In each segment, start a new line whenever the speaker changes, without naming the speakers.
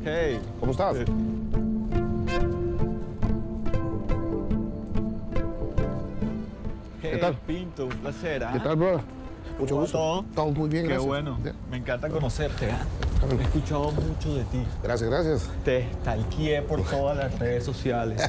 Hey.
¿Cómo estás?
Hey,
tal?
Pinto, un placer.
¿Qué tal, brother? Mucho
¿Cómo va
gusto.
todo?
Todo muy bien,
Qué
gracias.
bueno.
Bien.
Me encanta conocerte. He escuchado mucho de ti.
Gracias, gracias.
Te stalkeé por todas las redes sociales.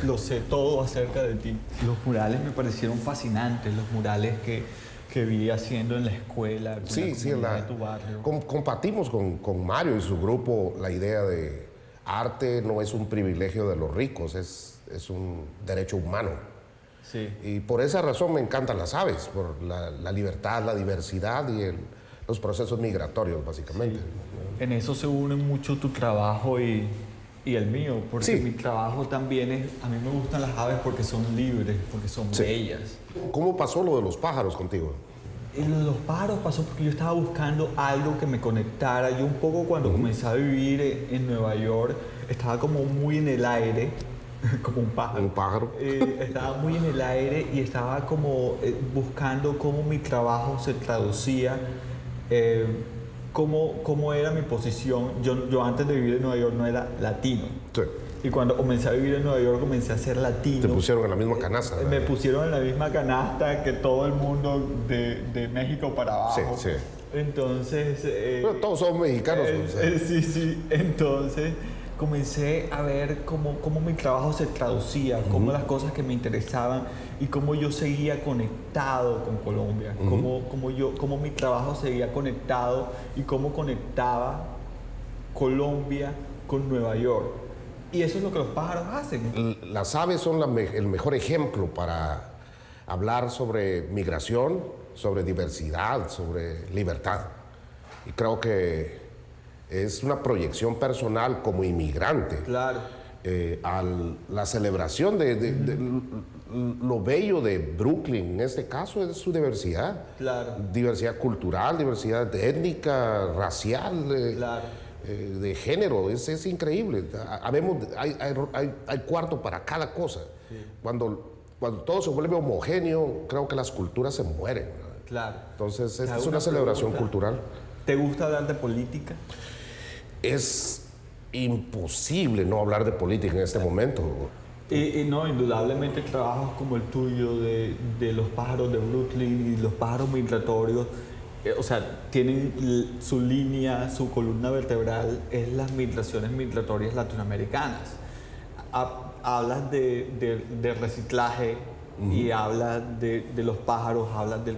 Lo sé todo acerca de ti. Los murales me parecieron fascinantes, los murales que vi haciendo en la escuela, en
Sí,
la
sí,
comunidad de tu barrio.
compartimos con Mario y su grupo la idea de arte no es un privilegio de los ricos, es un derecho humano.
Sí.
Y por esa razón me encantan las aves, por la libertad, la diversidad y los procesos migratorios, básicamente.
En eso se une mucho tu trabajo y el mío, porque
Sí.
mi trabajo también es, a mí me gustan las aves porque son libres, porque son
Sí.
bellas.
¿Cómo pasó lo de los pájaros contigo?
Y lo de los pájaros pasó porque yo estaba buscando algo que me conectara. Yo un poco cuando comencé a vivir en Nueva York, estaba como muy en el aire, como un pájaro.
Un pájaro.
Estaba muy en el aire y estaba como buscando cómo mi trabajo se traducía, cómo era mi posición. Yo antes de vivir en Nueva York no era latino.
Sí.
Y cuando comencé a vivir en Nueva York comencé a ser latino.
Te pusieron en la misma canasta.
Me pusieron en la misma canasta que todo el mundo de México para abajo.
Sí, sí.
Entonces...
Bueno, todos somos mexicanos. o sea.
sí. Entonces comencé a ver cómo mi trabajo se traducía, cómo las cosas que me interesaban y cómo yo seguía conectado con Colombia, cómo mi trabajo seguía conectado y cómo conectaba Colombia con Nueva York. Y eso es lo que los pájaros hacen.
Las aves son el mejor ejemplo para hablar sobre migración, sobre diversidad, sobre libertad. Y creo que es una proyección personal como inmigrante.
Claro.
La celebración de lo bello de Brooklyn, en este caso, es su diversidad.
Claro.
Diversidad cultural, diversidad étnica, racial.
Claro.
De género, es increíble. Hay cuarto para cada cosa.
Sí.
Cuando todo se vuelve homogéneo, creo que las culturas se mueren.
Claro.
Entonces,
Te hago
es una celebración cultural.
¿Te gusta hablar de política?
Es imposible no hablar de política en este momento.
No, indudablemente trabajos como el tuyo de los pájaros de Brooklyn y los pájaros migratorios, o sea, tienen su línea, su columna vertebral es las migraciones migratorias latinoamericanas. Hablas de reciclaje y hablas de los pájaros, hablas del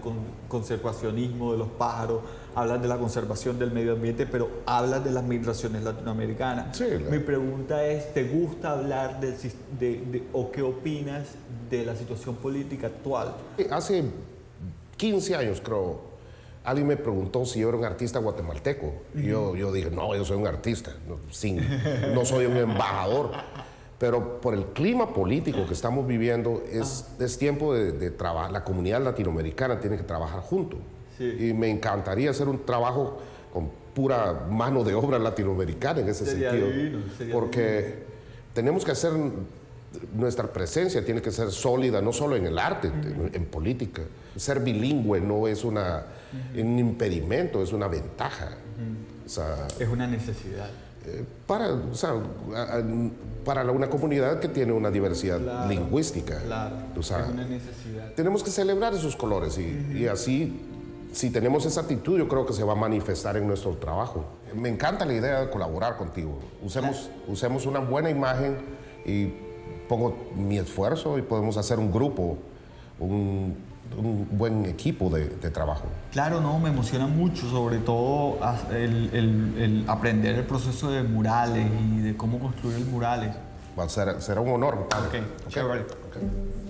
conservacionismo de los pájaros, hablas de la conservación del medio ambiente, pero hablas de las migraciones latinoamericanas.
Sí,
Mi pregunta es, ¿te gusta hablar o qué opinas de la situación política actual?
Hace 15 años, creo, alguien me preguntó si yo era un artista guatemalteco. Y yo dije, no, yo soy un artista, no soy un embajador. Pero por el clima político que estamos viviendo, es tiempo de trabajar. La comunidad latinoamericana tiene que trabajar junto.
Sí.
Y me encantaría hacer un trabajo con pura mano de obra latinoamericana en ese sentido.
Sería
porque tenemos que hacer, nuestra presencia tiene que ser sólida, no solo en el arte, en política. Ser bilingüe no es un impedimento, es una ventaja. O sea,
Es una necesidad.
para una comunidad que tiene una diversidad lingüística.
Claro,
O sea,
es una necesidad.
tenemos que celebrar esos colores y así, si tenemos esa actitud, yo creo que se va a manifestar en nuestro trabajo. Me encanta la idea de colaborar contigo. Usemos una buena imagen y pongo mi esfuerzo y podemos hacer un grupo, un buen equipo de trabajo.
Claro, no, me emociona mucho, sobre todo el aprender el proceso de murales y de cómo construir murales.
Será un honor.
Ok, chévere.
Ok.